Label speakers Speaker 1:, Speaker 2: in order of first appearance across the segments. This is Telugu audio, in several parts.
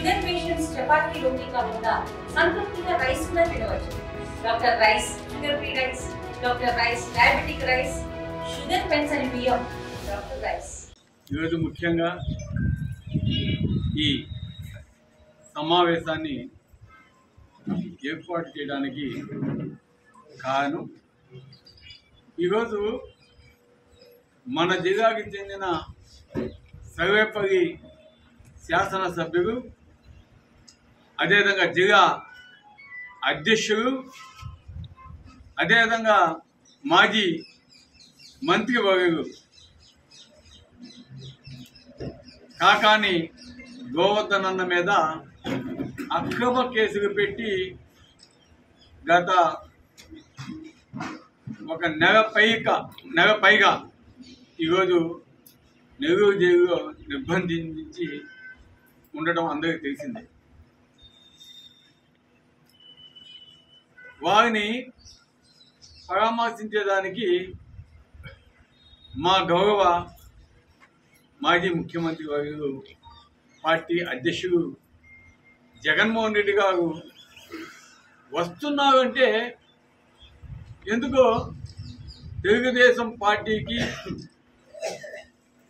Speaker 1: షుగర్ పేషెంట్స్ చపాతీ రోటీ కాకుండా సంతృప్తిగా రైస్ కూడా తినవచ్చు. Doctor rice, sugar free rice, doctor rice, diabetic rice, sugar పెన్సని బియ్యం, డాక్టర్ రైస్.
Speaker 2: ఈరోజు ముఖ్యంగా ఈ సమావేశాన్ని ఏర్పాటు చేయడానికి కారణం, ఈరోజు మన జిల్లాకి చెందిన సర్వేపల్లి శాసనసభ్యులు, అదేవిధంగా జిల్లా అధ్యక్షులు, అదేవిధంగా మాజీ మంత్రివర్యులు కాకాని గోవర్ధన్ అన్న మీద అక్రమ కేసులు పెట్టి గత ఒక నెల పైగా ఈరోజు నెల్లూరు జైలులో నిర్బంధించి ఉండటం అందరికీ తెలిసిందే. వారిని పరామర్శించేదానికి మా గౌరవ మాజీ ముఖ్యమంత్రి వర్యులు, పార్టీ అధ్యక్షుడు జగన్మోహన్ రెడ్డి గారు వస్తున్నారు అంటే ఎందుకో తెలుగుదేశం పార్టీకి,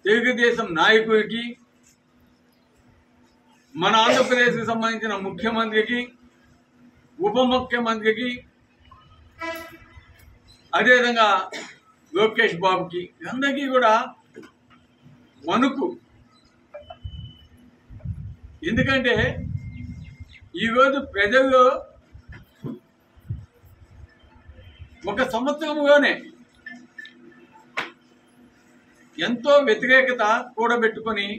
Speaker 2: తెలుగుదేశం నాయకుడికి, మన ఆంధ్రప్రదేశ్కి సంబంధించిన ముఖ్యమంత్రికి, ఉప ముఖ్యమంత్రికి, అదేవిధంగా లోకేష్ బాబుకి అందరికీ కూడా వణుకు. ఎందుకంటే ఈరోజు ప్రజల్లో ఒక సంవత్సరంలోనే ఎంతో వ్యతిరేకత కూడబెట్టుకొని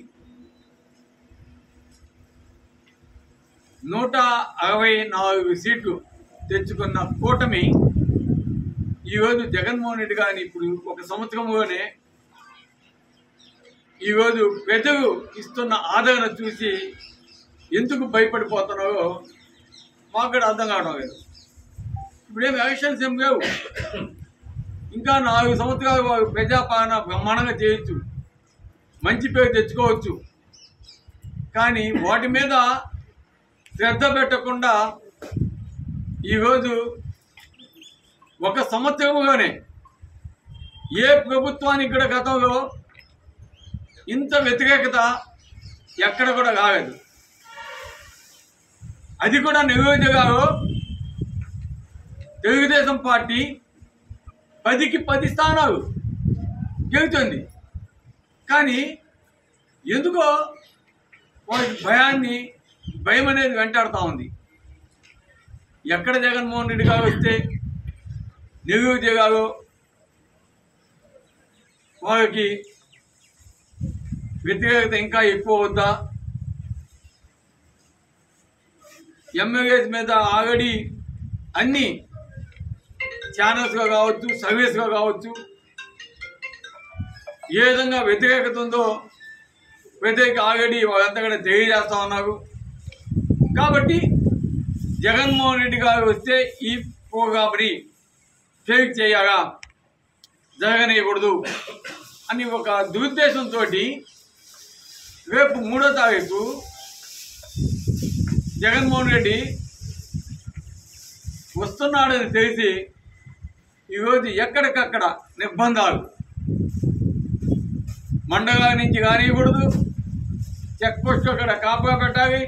Speaker 2: 164 సీట్లు తెచ్చుకున్న కూటమి ఈరోజు జగన్మోహన్ రెడ్డి గారిని ఇప్పుడు ఒక సంవత్సరంలోనే ఈరోజు ప్రజలు ఇస్తున్న ఆదరణ చూసి ఎందుకు భయపడిపోతున్నారో మాకు కూడా అర్థం కావడం లేదు. ఇప్పుడేం ఎలక్షన్స్ ఏం లేవు, ఇంకా 4 సంవత్సరాలు వారు ప్రజాపాలన బ్రహ్మాండంగా చేయొచ్చు, మంచి పేరు తెచ్చుకోవచ్చు. కానీ వాటి మీద శ్రద్ధ పెట్టకుండా ఈరోజు ఒక సంవత్సరంలోనే ఏ ప్రభుత్వానికి కూడా గతంలో ఇంత వ్యతిరేకత ఎక్కడ కూడా కాలేదు. అది కూడా నెల్లూరు జిల్లాలో తెలుగుదేశం పార్టీ 10కి 10 స్థానాలు గెలుతుంది. కానీ ఎందుకో వాళ్ళకి భయం అనేది వెంటాడుతూ ఉంది. ఎక్కడ జగన్మోహన్ రెడ్డి గారు వస్తే నెల్లూరు జిల్లాలో వాళ్ళకి వ్యతిరేకత ఇంకా ఎక్కువ అవుద్దా, ఎమ్మెల్యేస్ మీద ఆల్రెడీ అన్ని ఛానల్స్గా కావచ్చు, సర్వీస్గా కావచ్చు, ఏ విధంగా వ్యతిరేకత ఉందో వ్యతిరేక ఆల్రెడీ వాళ్ళంతా కూడా తెలియజేస్తా ఉన్నారు. కాబట్టి జగన్మోహన్ రెడ్డి గారు వస్తే ఈ ప్రోగ్రామ్ని ఫెయిల్ చేయాలా, జరగనీయకూడదు అని ఒక దురుద్దేశంతో రేపు 3వ తారీఖు జగన్మోహన్ రెడ్డి వస్తున్నాడని తెలిసి ఈరోజు ఎక్కడికక్కడ నిర్బంధాలు, మండలాల నుంచి కానియకూడదు, చెక్ పోస్ట్ అక్కడ కాపుగా పెట్టాలి,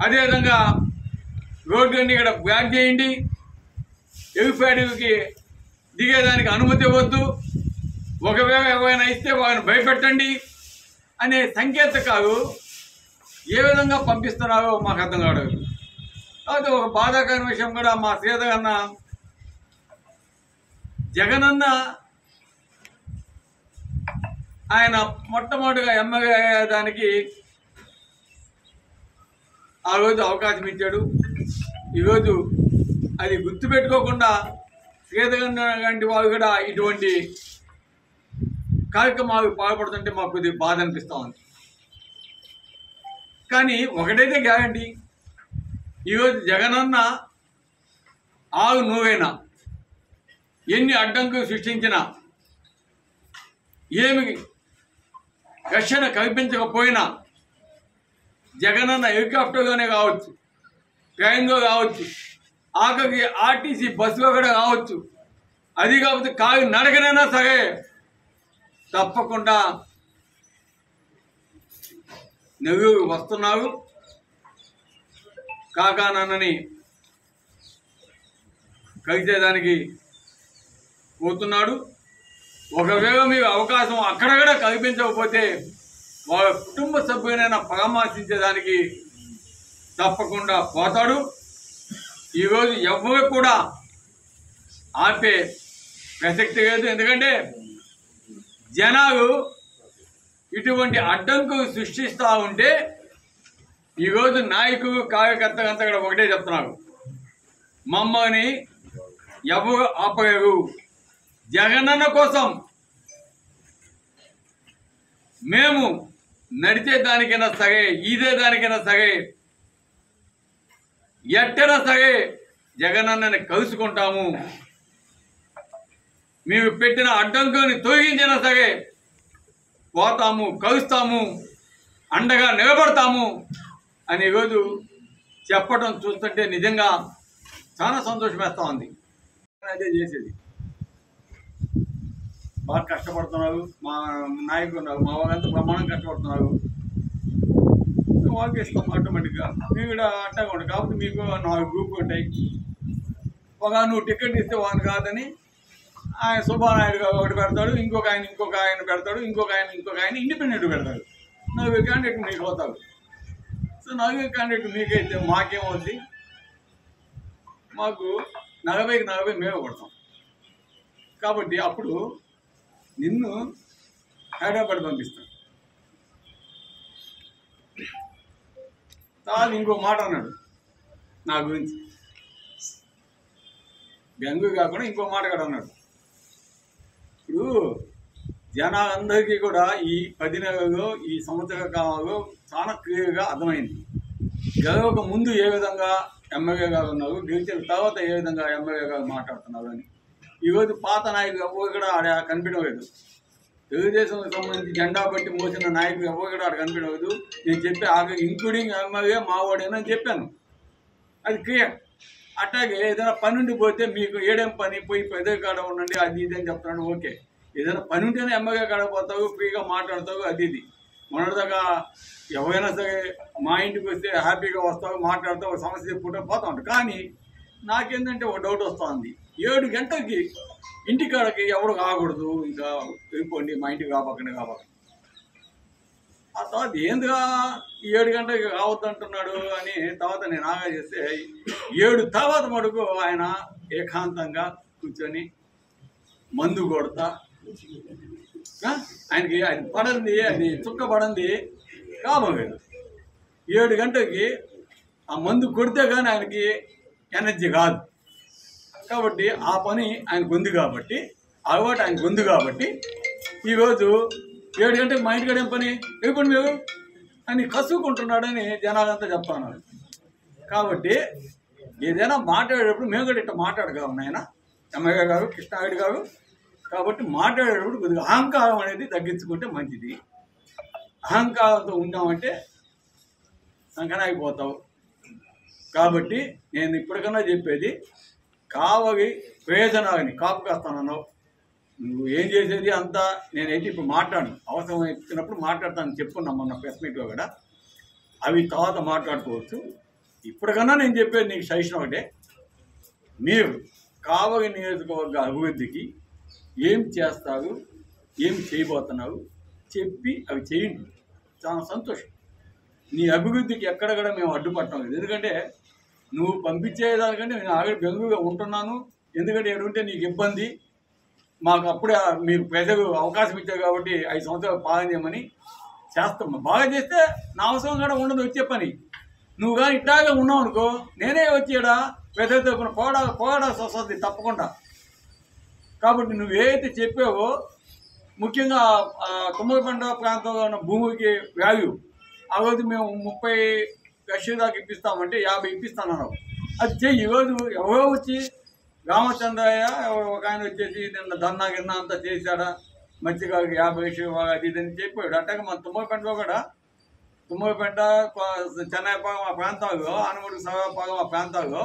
Speaker 2: అదేవిధంగా రోడ్లన్నీ ఇక్కడ బ్లాక్ చేయండి, ఎగుపాడికి దిగేదానికి అనుమతి ఇవ్వద్దు, ఒకవేళ ఎవరైనా ఇస్తే వాళ్ళని భయపెట్టండి అనే సంకేతకాలు ఏ విధంగా పంపిస్తున్నారో మాకు అర్థం కావడం. కాబట్టి ఒక బాధాకరమైన విషయం కూడా, మా శ్రీధర్ అన్న జగనన్న ఆయన మొట్టమొదటిగా ఎమ్మెల్యే అయ్యేదానికి ఆ రోజు అవకాశం ఇచ్చాడు. ఈరోజు అది గుర్తుపెట్టుకోకుండా శ్రీధర్ లాంటి వాళ్ళు కూడా ఇటువంటి కార్యక్రమాలు పాల్పడుతుంటే మాకు కొద్దిగా బాధ అనిపిస్తూ ఉంది. కానీ ఒకటైతే గ్యారంటీ, ఈరోజు జగనన్న ఆగు నువ్వైనా ఎన్ని అడ్డంకులు సృష్టించినా, ఏమి రక్షణ కల్పించకపోయినా జగనన్న హెలికాప్టర్గానే కావచ్చు, ట్రైన్లో కావచ్చు, ఆఖరికి ఆర్టీసీ బస్సులో కూడా కావచ్చు, అది కాకపోతే కాలి నడకనైనా సరే తప్పకుండా నెల్లూరు వస్తున్నారు. కాకానన్నని కలిసేదానికి పోతున్నాడు. ఒకవేళ మీకు అవకాశం అక్కడ కూడా కల్పించకపోతే వాళ్ళ కుటుంబ సభ్యులైనా పరామర్శించేదానికి తప్పకుండా పోతాడు. ఈరోజు ఎవరు కూడా ఆపే ప్రసక్తి లేదు. ఎందుకంటే జనాలు ఇటువంటి అడ్డంకులు సృష్టిస్తూ ఉంటే ఈరోజు నాయకులు కార్యకర్తలంతా కూడా ఒకటే చెప్తున్నారు, మమ్మల్ని ఎవరు ఆపలేరు. జగనన్న కోసం మేము నడిచే దానికైనా సరే, ఈదే దానికైనా సరే, ఎట్టైనా సరే జగనన్నని కలుసుకుంటాము. మీరు పెట్టిన అడ్డంకుల్ని తొలగించినా సరే పోతాము, కలుస్తాము, అండగా నిలబడతాము అని ఈరోజు చెప్పడం చూస్తుంటే నిజంగా చాలా సంతోషం వేస్తూ ఉంది. అదే చేసేది. బాగా కష్టపడుతున్నారు మా నాయకులు, మా వాళ్ళంతా బ్రహ్మాండం కష్టపడుతున్నారు. వాళ్ళకి ఇస్తాం ఆటోమేటిక్గా. మీకు కూడా అట్టగా ఉంటాయి. కాబట్టి మీకు 4 గ్రూపులు ఉంటాయి. ఒక నువ్వు టికెట్ ఇస్తే వాళ్ళు కాదని ఆయన సుబ్బానాయుడు గారు ఒకటి పెడతాడు, ఇంకొక ఆయన పెడతాడు, ఇంకొక ఆయన ఇండిపెండెంట్ పెడతాడు. 4 క్యాండిడేట్ మీకు అవుతారు. సో 4 క్యాండిడేట్ మీకైతే మాకేమవుద్ది? మాకు 40కి 40 మేమే కొడతాం. కాబట్టి అప్పుడు నిన్ను హైదరాబాద్ పంపిస్తాం. తాను ఇంకో మాట అన్నాడు నా గురించి, బెంగు కాకుండా ఇంకో మాట కూడా అన్నాడు. ఇప్పుడు జనాలందరికీ కూడా ఈ 10 నెలల్లో, ఈ సంవత్సర కాలంలో చాలా క్లియర్గా అర్థమైంది. గెలవక ముందు ఏ విధంగా ఎమ్మెల్యే గారు ఉన్నారు, గెలిచిన తర్వాత ఏ విధంగా ఎమ్మెల్యే గారు మాట్లాడుతున్నారు అని. ఈరోజు పాత నాయకులు ఎవరు కూడా ఆడ కనిపించలేదు. తెలుగుదేశంకి సంబంధించి జెండా బట్టి మోసిన నాయకులు ఎవరు కూడా ఆడ కనిపించలేదు. నేను చెప్పే ఇంక్లూడింగ్ ఎమ్మెల్యే మావాడేనని చెప్పాను, అది క్లియర్. అట్లాగే ఏదైనా పని ఉండిపోతే మీకు ఏడేం పని, పోయి పెద్ద కాడ ఉండండి అది ఇది అని చెప్తున్నాడు. ఓకే, ఏదైనా పని ఉంటేనే ఎమ్మెల్యే కాడ పోతావు, ఫ్రీగా మాట్లాడతావు, అది ఇది. మొన్నటిదాకా ఎవరైనా సరే మా ఇంటికి వస్తే హ్యాపీగా వస్తావు, మాట్లాడతావు, సమస్య చెప్పుకుంటూ పోతా ఉంటావు. కానీ నాకేంటంటే ఒక డౌట్ వస్తుంది, 7 గంటలకి ఇంటికాడకి ఎవడు కాకూడదు, ఇంకా వెళ్ళిపోండి మా ఇంటికి కాపకండి. ఆ తర్వాత ఏందుగా 7 గంటలకి కావద్దు అంటున్నాడు అని తర్వాత నేను ఆగా చేస్తే 7 తర్వాత మటుకు ఆయన ఏకాంతంగా కూర్చొని మందు కొడతా, ఆయనకి అది పడంది, అది చుక్క పడంది కాబోలేదు. 7 గంటలకి ఆ మందు కొడితే కానీ ఆయనకి ఎనర్జీ కాదు. కాబట్టి ఆ పని ఆయనకు ఉంది కాబట్టి, అలవాటు ఆయనకు ఉంది కాబట్టి ఈరోజు 7 గంటలకు మా ఇంటికాడ ఏం పని, వెళ్ళిపోండి మీరు అని కసుకుంటున్నాడని జనాలంతా చెప్తున్నారు. కాబట్టి ఏదైనా మాట్లాడేటప్పుడు మేము కూడా ఇట్లా మాట్లాడగలం ఆయన ఎమ్మెల్యే గారు, కృష్ణారెడ్డి గారు. కాబట్టి మాట్లాడేటప్పుడు కొద్దిగా అహంకారం అనేది తగ్గించుకుంటే మంచిది. అహంకారంతో ఉన్నామంటే సంకనాగిపోతావు. కాబట్టి నేను ఇప్పటికన్నా చెప్పేది, కావలి ప్రయోజనాలని కాపు కాస్తానన్నావు, నువ్వు ఏం చేసేది అంతా నేనైతే ఇప్పుడు మాట్లాడను, అవసరం ఇచ్చినప్పుడు మాట్లాడతాను చెప్పుకున్నాం మొన్న ప్రెస్ మీట్లో కూడా. అవి తర్వాత మాట్లాడుకోవచ్చు. ఇప్పటికన్నా నేను చెప్పేది నీకు సజెషన్ ఒకటే, మీరు కావలి నియోజకవర్గ అభివృద్ధికి ఏం చేస్తారు, ఏం చేయబోతున్నారు చెప్పి అవి చేయండి. చాలా సంతోషం. నీ అభివృద్ధికి ఎక్కడ కూడా మేము అడ్డుపట్టడం లేదు. ఎందుకంటే నువ్వు పంపించేదానికంటే నేను ఆల్రెడీ బెంగళూరుగా ఉంటున్నాను. ఎందుకంటే ఎక్కడుంటే నీకు ఇబ్బంది, మాకు అప్పుడే మీరు ప్రజలు అవకాశం ఇచ్చారు కాబట్టి 5 సంవత్సరాలు బాగా చేయమని చేస్తాం. బాగా చేస్తే నా అవసరం కూడా ఉండదు వచ్చే పని. నువ్వు కానీ ఇట్లాగే ఉన్నావు అనుకో, నేనే వచ్చేడా ప్రజల తరపున పోరాడాల్సి వస్తుంది తప్పకుండా. కాబట్టి నువ్వు ఏదైతే చెప్పావో, ముఖ్యంగా తుమ్మలపండ ప్రాంతంలో ఉన్న భూమికి వాల్యూ ఆ రోజు మేము 30 లక్షల దాకా ఇప్పిస్తామంటే 50 ఇప్పిస్తానన్నావు. అది చెయ్యి. ఈరోజు ఎవరో వచ్చి రామచంద్రయ్య ఒక ఆయన వచ్చేసి నిన్న దన్నా గిన్న అంతా చేశాడా, మత్స్యకారులకు 50 లక్షలు అది ఇదని చెప్పాడు. అట్టగా మన తుమ్మలపండలో కూడా తుమ్మలపేట చెన్నై భాగం ఆ ప్రాంతాల్లో ఆనమూడి సభా భాగం ఆ ప్రాంతాల్లో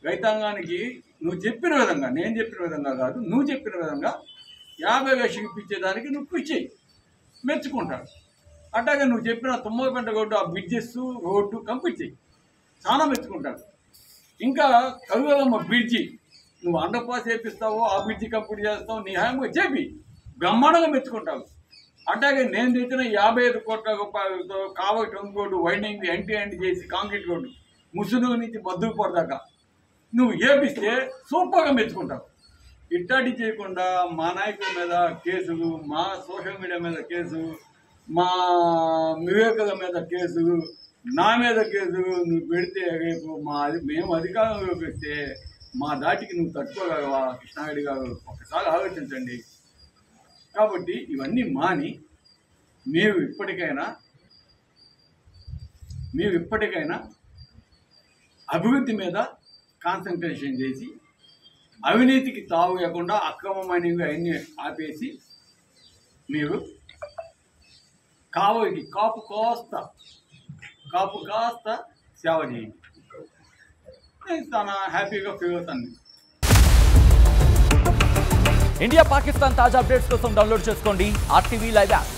Speaker 2: రైతాంగానికి నువ్వు చెప్పిన విధంగా, నేను చెప్పిన విధంగా కాదు, నువ్వు చెప్పిన విధంగా 50 లక్షలు ఇప్పించేదానికి నువ్వు ఇచ్చేయి, మెచ్చుకుంటాడు. అట్లాగే నువ్వు చెప్పిన తుమ్మలపేట రోడ్డు ఆ బ్రిడ్జెస్ రోడ్డు కంప్లీట్ చేయి, చాలా మెచ్చుకుంటాడు. ఇంకా కరువలమ్మ బ్రిడ్జి నువ్వు అండర్ పాస్ చేపిస్తావు, ఆ బ్రిడ్జి కంప్లీట్ చేస్తావు, నీ హామీ చెప్పి బ్రహ్మాండంగా మెచ్చుకుంటావు. అట్లాగే నేను తెచ్చిన 55 కోట్ల రూపాయలతో కావలి ట్రంక్ రోడ్డు వైండింగ్ ఎండ్ చేసి కాంక్రీట్ రోడ్డు ముసునూరు నుంచి మద్దులపాడు దాకా నువ్వు ఏపిస్తే సూపర్గా మెచ్చుకుంటావు. ఇట్లాంటి చేయకుండా మా నాయకుల మీద కేసులు, మా సోషల్ మీడియా మీద కేసు, మా వివేకుల మీద కేసులు, నా మీద కేసులు నువ్వు పెడితే రేపు మేము అధికారంలోకి వస్తే మా దాటికి నువ్వు తట్టుకోగలవా? కృష్ణారెడ్డి గారు ఒకసారి ఆలోచించండి. కాబట్టి ఇవన్నీ మాని మీరు ఇప్పటికైనా అభివృద్ధి మీద కాన్సన్ట్రేషన్ చేసి అవినీతికి తావు లేకుండా అక్రమమైనవి అన్నీ ఆపేసి మీరు కావలికి కాపు కాస్త సేవ చేయండి. నేను చాలా హ్యాపీగా ఫీల్ అవుతాను.
Speaker 3: ఇండియా పాకిస్తాన్ తాజా అప్డేట్స్ కోసం డౌన్లోడ్ చేసుకోండి RTV లైవ్ యాప్.